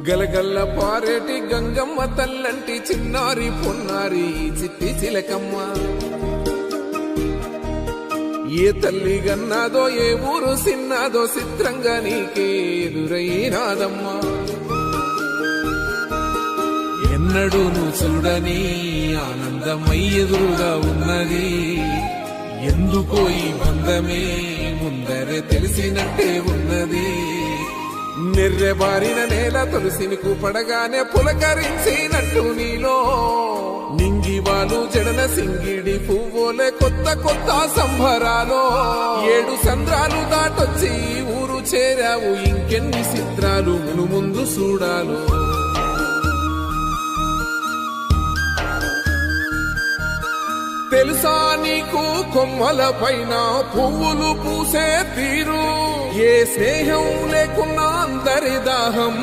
గలగల్ల పారేటి గంగమ్మ తల్లంటి చిన్నారి పొన్నారి చిట్టి చిలకమ్మ. ఏ తల్లి గన్నాదో ఏ ఊరు సిన్నాదో చిత్రంగా నీకే ఎదురైనాదమ్మా. ఎన్నడూ నువ్వు చూడని ఆనందమై ఎదురుగా ఉన్నది. ఎందుకో ఈ బంధమే ముందరే తెలిసినట్టే ఉన్నది. నిర్రెబారిన నేల తులసిని కూపడగానే పులకరించినట్టు నీలో నింగివాలు జడన సింగిడి పువ్వులే కొత్త కొత్త సంబరాలో. 7 సంద్రాలు దాటొచ్చి ఊరు చేరావు, ఇంకెన్ని చిత్రాలు మును ముందు చూడాలు. తెలుసా నీకు కొమ్మల పైన పువ్వులు పూసే తీరు. ఏ స్నేహం లేకున్నా అందరి దాహం